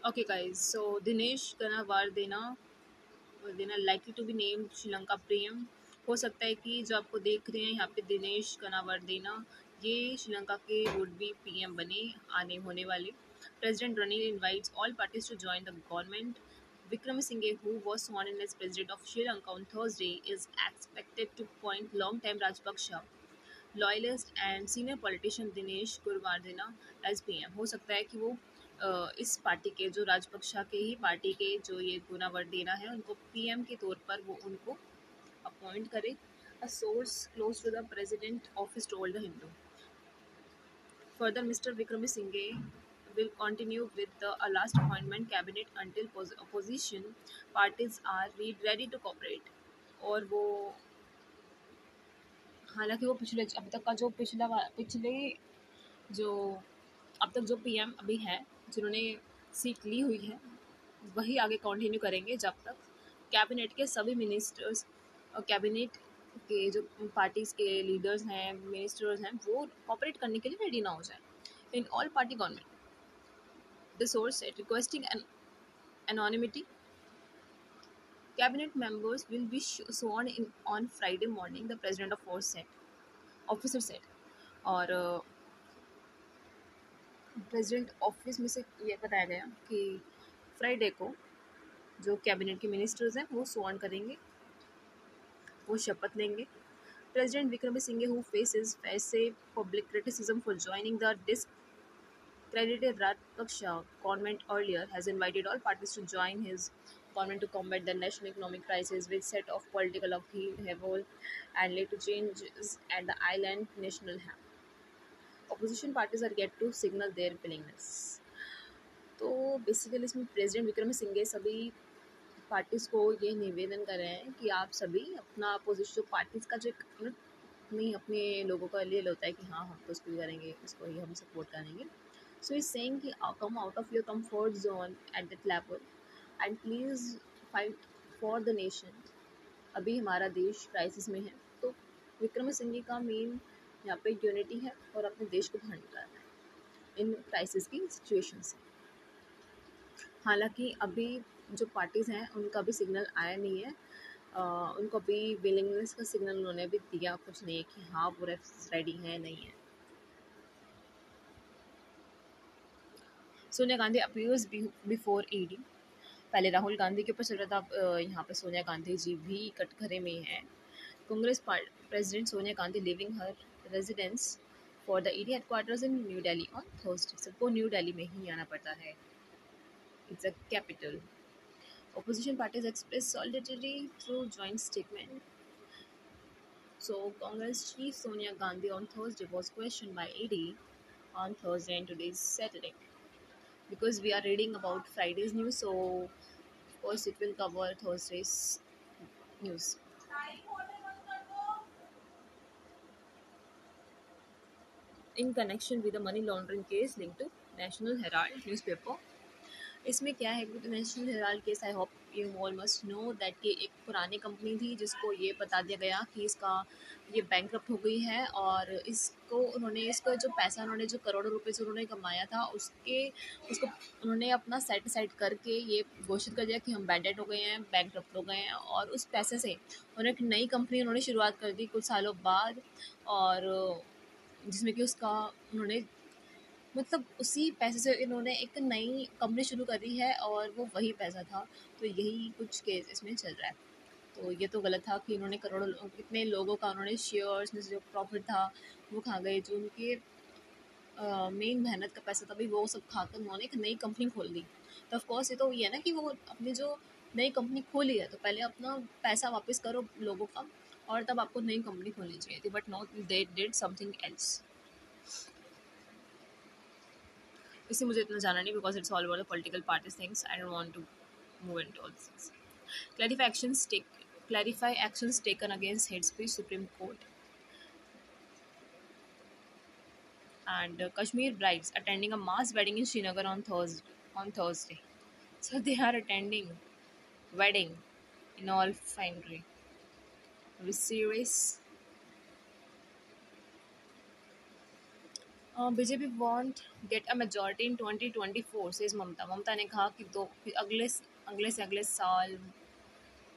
Okay, guys. So Dinesh Ganawardena likely to be named Sri Lanka PM. हो सकता है कि जो आपको देख रहे हैं यहाँ पे दिनेश कनावर्देना ये श्रीलंका के वुड बी पीएम बने आने होने वाले. President Ranil invites all parties to join the government. Vikramasinghe, who was sworn in as president of Sri Lanka on Thursday, is expected to appoint long-time Rajapaksa loyalist and senior politician Dinesh Gunawardena as PM. हो सकता है कि वो इस party के जो राजपक्षा के ही party के जो ये गुनावर्देना है उनको पीएम के तौर पर वो उनको अपॉइंट करे. A source close to the president office told the Hindu. Further, Mr. Vikramasinghe will continue with the last appointment cabinet until opposition parties are ready to cooperate. और वो हालांकि वो पिछले अब तक का जो पिछले जो अब तक जो पीएम अभी हैं जिन्होंने सीट ली हुई है वही आगे कंटिन्यू करेंगे जब तक कैबिनेट के सभी मिनिस्टर्स और कैबिनेट के जो पार्टीज के लीडर्स हैं मिनिस्टर्स हैं वो कॉपरेट करने के लिए रेडी ना हो जाए. In all party government the source said requesting an anonymity. Cabinet members will be sworn in on Friday morning, the president of force said. Officer said. और प्रेसिडेंट ऑफिस में से ये बताया गया कि फ्राइडे को जो कैबिनेट के मिनिस्टर्स हैं वो स्वॉर्न करेंगे, वो शपथ लेंगे. President Vikram Singhe who faces ऐसे public criticism for joining the discredited Rajapaksa government earlier has invited all parties to join his government to combat the national economic crisis which set off political upheaval and led to changes at the island national ham. Opposition parties are yet to signal their willingness. तो basically इसमें president Vikram Singhe सभी parties को ये निवेदन कर रहे हैं कि आप सभी अपना अपोजिशन जो पार्टीज का जो एक अपने लोगों का लिए होता है कि हाँ हम तो इसको भी करेंगे, इसको ही हम सपोर्ट करेंगे. सो इज सेइंग कि come out of your comfort zone at that level and please fight for the nation. अभी हमारा देश क्राइसिस में है तो विक्रम सिंघे का मेन यहाँ पे यूनिटी है और अपने देश को बाहर निकालना है इन क्राइसिस की सिचुएशन से. हालांकि अभी जो पार्टीज़ हैं उनका भी सिग्नल आया नहीं है. उनको अभी विलिंगनेस का सिग्नल उन्होंने भी दिया कुछ नहीं है कि हाँ वो रेडी है नहीं है. Sonia Gandhi appears before ED. पहले राहुल गांधी के ऊपर चल रहा था, अब यहाँ पे सोनिया गांधी जी भी कटघरे में हैं. Congress president Sonia Gandhi living her residence for the ED headquarters in new Delhi on Thursday. सबको न्यू दिल्ली में ही आना पड़ता है, it's a capital. Opposition parties expressed solidarity through joint statement. So, Congress chief Sonia Gandhi on Thursday was questioned by ED on Thursday and today's Saturday. Because we are reading about Friday's news, so of course it will cover Thursday's news. In connection with the money laundering case linked to National Herald newspaper. इसमें क्या है कि national Herald case, I hope you all must know that कि एक पुरानी company थी जिसको ये बता दिया गया कि इसका ये बैंकरप्ट हो गई है और इसको जो पैसा उन्होंने जो करोड़ों रुपए जो उन्होंने कमाया था उसको उन्होंने अपना सेट साइड करके ये घोषित कर दिया कि हम बैंडेड हो गए हैं, बैंकरप्ट हो गए हैं. और उस पैसे से उन्होंने एक नई कंपनी उन्होंने शुरुआत कर दी कुछ सालों बाद, और जिसमें कि उसका उन्होंने मतलब उसी पैसे से इन्होंने एक नई कंपनी शुरू करी है और वो वही पैसा था. तो यही कुछ केस इसमें चल रहा है. तो ये तो गलत था कि इन्होंने करोड़ों कितने लोगों का उन्होंने शेयर्स में जो प्रॉफिट था वो खा गए, जो उनके मेन मेहनत का पैसा था भी वो सब खाकर उन्होंने एक नई कंपनी खोल दी. तो ऑफकोर्स ये तो ये है ना कि वो अपनी जो नई कंपनी खोली है तो पहले अपना पैसा वापस करो लोगों का और तब आपको नई कंपनी खोलनी चाहिए थी. But no, they did something else. इससे मुझे इतना जाना नहीं because it's all about the political parties things. I don't want to move into all this things. Clarify actions taken against hate speech, Supreme Court. And Kashmir brides attending a mass wedding in Srinagar on Thursday. So they are attending wedding in all finery. Are we serious? BJP won't get a majority in 2024 says Mamata. Mamata ने कहा कि दो अगले साल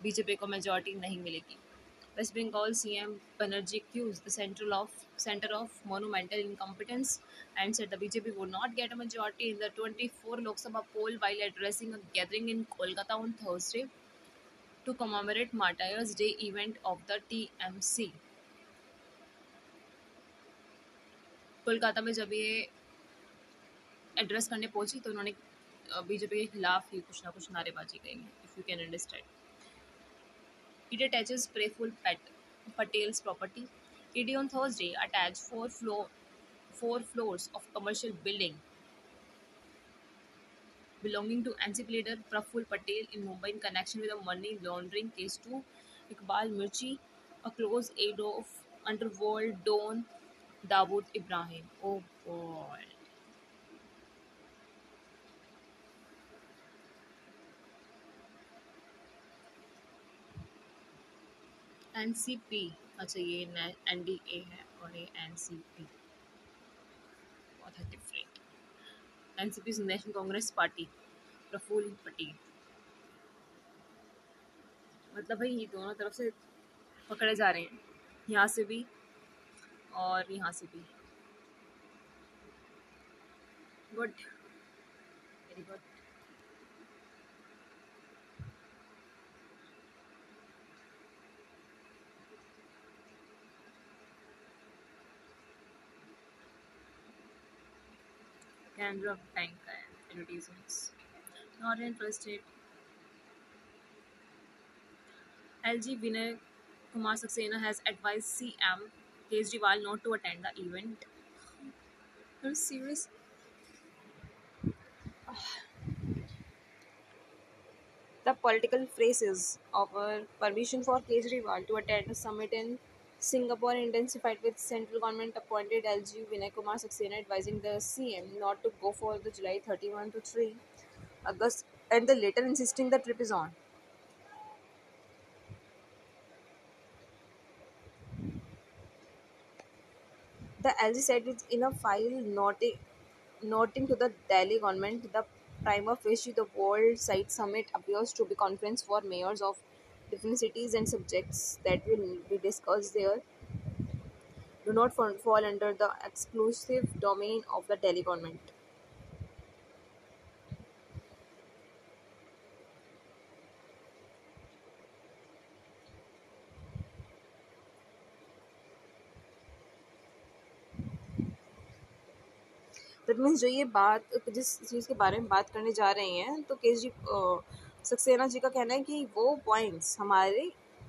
BJP को majority नहीं मिलेगी। West Bengal CM Banerjee accused the center of monumental incompetence and said the BJP would not get a majority in the 24 Lok Sabha poll while addressing a gathering in Kolkata on Thursday to commemorate Martyrs' Day event of the TMC. Kolkata में जब ये address करने पहुंची तो उन्होंने BJP के खिलाफ ही कुछ ना कुछ नारेबाजी करी, if you can understand. It attaches Prayful Patel's property. ED on Thursday attached four floors of commercial building belonging to NCP leader Praful Patel in Mumbai in connection with a money laundering case to Iqbal Mirchi, a close aide of underworld don Dawood Ibrahim. Oh God. NCP, अच्छा ये NDA है और ये NCP बहुत है different. NCP National Congress Party, Praful Patel. मतलब भाई ये दोनों तरफ से पकड़े जा रहे हैं, यहाँ से भी और यहाँ से भी। Good, very good. Canara bank का है advertisements, not interested. LG Vinay Kumar Saxena has advise CM Kejriwal not to attend the event. Are you serious? The political phrases offer permission for Kejriwal to attend a summit in Singapore intensified with central government appointed LG Vinay Kumar Saxena advising the CM not to go for the July 31 to 3 August and the later insisting the trip is on. The LG said it in a file noting to the Delhi government the prima facie the World Site Summit appears to be conference for mayors of different cities and subjects that will be discussed there do not fall under the exclusive domain of the Delhi government. That means जो ये बात जिस चीज़ के बारे में बात करने जा रहे हैं तो सक्सेना जी का कहना है कि वो पॉइंट्स हमारे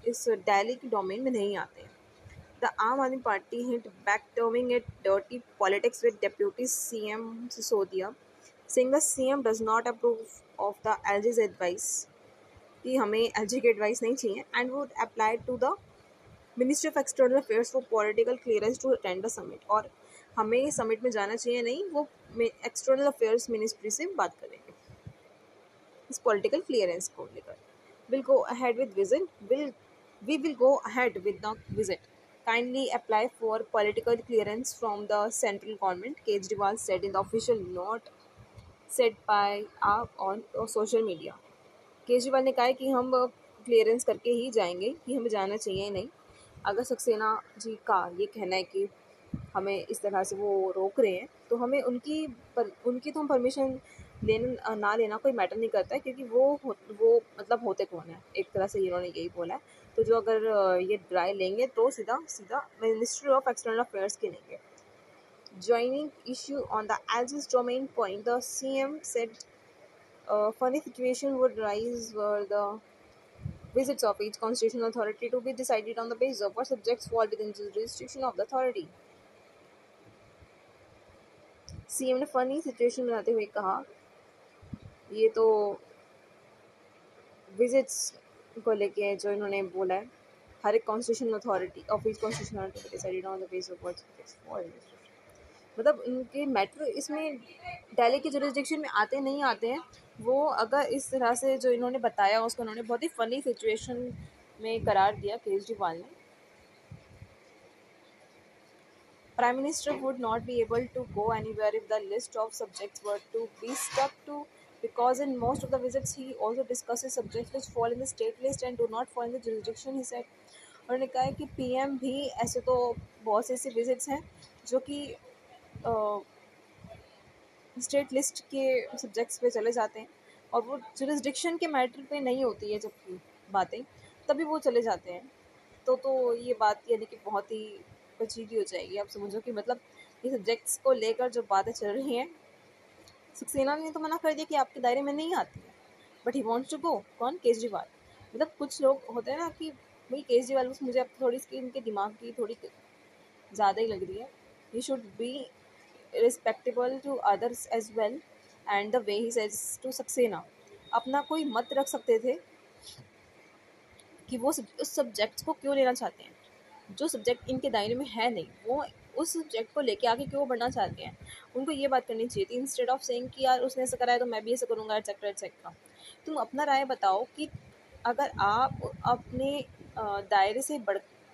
इस दिल्ली की डोमेन में नहीं आते हैं। द आम आदमी party hit back terming it dirty politics with deputy CM Sisodia saying the CM does not approve of the LG's advice कि हमें LG की एडवाइस नहीं चाहिए and would apply to the Ministry of External Affairs for political clearance to attend the summit। और हमें summit में जाना चाहिए नहीं, वो एक्सटर्नल अफेयर्स मिनिस्ट्री से बात करेंगे इस पॉलिटिकल क्लियरेंस को लेकर। Will go ahead with visit we will go ahead with the visit kindly apply for political clearance from the central government, Kejriwal said in the official note said by on social media। Kejriwal ने कहा है कि हम clearance करके ही जाएंगे, कि हमें जाना चाहिए नहीं। अगर सक्सेना जी का ये कहना है कि हमें इस तरह से वो रोक रहे हैं तो हमें उनकी तो हम परमिशन लेना ना लेना कोई मैटर नहीं करता है, क्योंकि वो मतलब होते कौन है, एक तरह से इन्होंने यही बोला है। तो जो अगर ये ड्राई लेंगे तो सीधा सीधा मिनिस्ट्री ऑफ एक्सटर्नल अफेयर्स के लेंगे। Joining issue on the LG's domain point, the CM said a funny situation would rise were the visits of each constitutional authority to be decided on the basis of what subjects fall within the jurisdiction of the authority। CM ने funny situation बनाते हुए कहा ये तो visits को लेके जो इन्होंने बोला है, हर एक constitutional authority of each constitutional authority decided on the basis of what subjects fall, मतलब इनके मैटर इसमें दिल्ली के जुरिस्डिक्शन में आते नहीं आते हैं। वो अगर इस तरह से जो इन्होंने बताया उसको उन्होंने बहुत ही फनी सिचुएशन में करार दिया केजरीवाल ने। Prime Minister would not be able to go anywhere if the list of subjects were to be stuck to, because in most of the visits he also discusses subjects which fall in the state list and do not fall in the jurisdiction, he said. उन्होंने कहा है कि PM भी ऐसे तो बहुत से ऐसे विजिट्स हैं जो कि स्टेट लिस्ट के सब्जेक्ट्स पे चले जाते हैं और वो जुरिस्डिक्शन के मैटर पे नहीं होती है जबकि बातें, तभी वो चले जाते हैं। तो ये बात यानी कि बहुत ही पेचीदी हो जाएगी। आप समझो कि मतलब ये सब्जेक्ट्स को लेकर जो बातें चल रही हैं, सक्सेना ने तो मना कर दिया कि आपके दायरे में नहीं आती है, but he wants to go. कौन? केजरीवाल। मतलब कुछ लोग होते हैं ना कि भाई केजरीवाल, बस मुझे अब थोड़ी इसकी इनके दिमाग की थोड़ी ज़्यादा ही लग रही है। He should be respectable to others as well, and the way he says to Saxena, अपना कोई मत रख सकते थे कि वो उस सब्जेक्ट को क्यों लेना चाहते हैं। जो सब्जेक्ट इनके दायरे में है नहीं, वो उस सब्जेक्ट को लेके आगे क्यों बढ़ना चाहते हैं। उनको ये बात करनी चाहिए थी, इंस्टेड ऑफ सेइंग कि यार उसने ऐसा करा है तो मैं भी ऐसा करूँगा, एटसेट्रा एटसेट्रा। तुम अपना राय बताओ कि अगर आप अपने दायरे से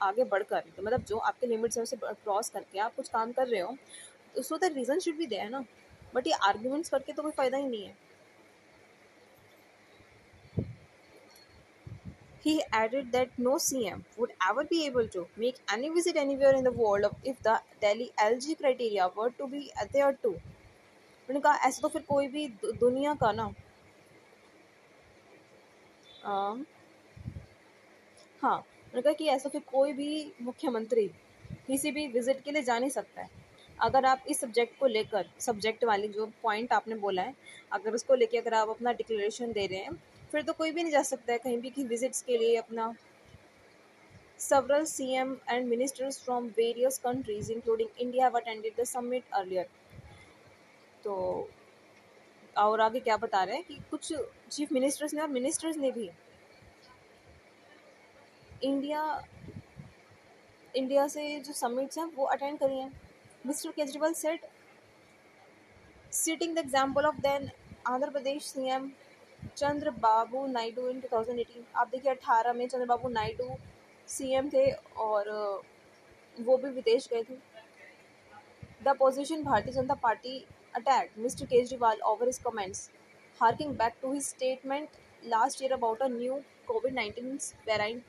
आगे बढ़कर, तो मतलब जो आपके लिमिट्स है उसे क्रॉस करके आप कुछ काम कर रहे हो, तो so the reason should be there ना। बट ये आर्ग्यूमेंट्स करके तो कोई फ़ायदा ही नहीं है। He added that no CM would ever be able to make any visit anywhere in the world if the Delhi LG criteria were to be adhered to. उन्होंने कहा ऐसे तो फिर कोई भी दुनिया का ना हाँ, उन्होंने कहा कि ऐसा फिर कोई भी मुख्यमंत्री किसी भी विजिट के लिए जा नहीं सकता है। अगर आप इस सब्जेक्ट को लेकर, सब्जेक्ट वाली जो पॉइंट आपने बोला है, अगर उसको लेके अगर आप अपना डिक्लेरेशन दे रहे हैं, फिर तो कोई भी नहीं जा सकता है कहीं भी कि विजिट्स के लिए अपना। Several CM and ministers from various countries, including India, have attended the summit earlier. तो और आगे क्या बता रहे हैं कि कुछ चीफ मिनिस्टर्स ने और मिनिस्टर्स ने भी इंडिया से जो समिट्स हैं वो अटेंड करी हैं। Mr Kejriwal said, citing the example of then Andhra Pradesh CM Chandrababu Naidu in 2018। आप देखिए 18 में चंद्रबाबू नायडू सीएम थे और वो भी विदेश गए थे। The opposition Bharatiya Janata Party attacked Mr. Kejriwal over his comments, harking back to his statement last year about a new COVID-19 variant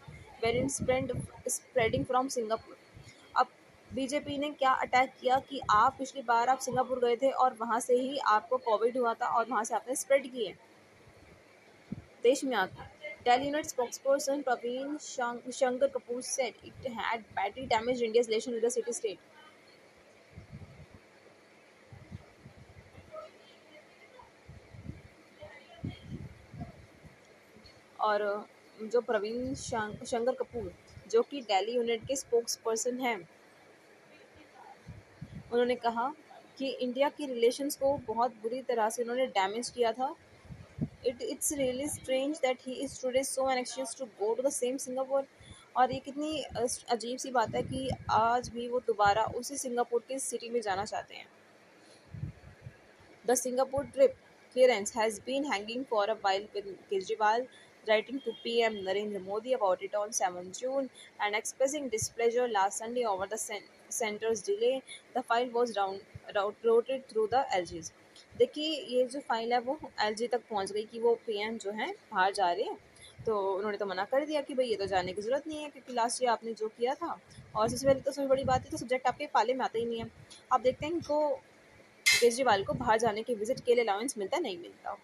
spreading from Singapore. अब बीजेपी ने क्या अटैक किया कि आप पिछली बार आप सिंगापुर गए थे और वहाँ से ही आपको कोविड हुआ था और वहाँ से आपने स्प्रेड किए देश में आकर। Delhi Unit spokesperson Praveen Shankar Kapoor said it had badly damaged India's relation with the city-state. और जो प्रवीण शंकर कपूर जो कि दिल्ली यूनिट के स्पोक्स पर्सन हैं, उन्होंने कहा कि इंडिया की रिलेशंस को बहुत बुरी तरह से उन्होंने डैमेज किया था। It's really strange that he is today so anxious to go to the same Singapore. और ये कितनी अजीब सी बात है कि आज भी वो दोबारा उसी सिंगापुर के सिटी में जाना चाहते हैं। The Singapore trip clearance has been hanging for a while, with Kejriwal writing to PM Narendra Modi about it on 7 June and expressing displeasure last Sunday over the centre's delay. The file was routed through the LGs. देखिए ये जो file है वो LG तक पहुंच गई कि वो PM जो है बाहर जा रहे हैं, तो उन्होंने तो मना कर दिया कि भाई ये तो जाने की ज़रूरत नहीं है क्योंकि लास्ट ईयर आपने जो किया था, और सबसे पहले तो सबसे बड़ी बात है तो सब्जेक्ट आपके पाले में आता ही नहीं है। आप देखते हैं इनको केजरीवाल को बाहर जाने के विजिट के लिए अलाउंस मिलता नहीं मिलता।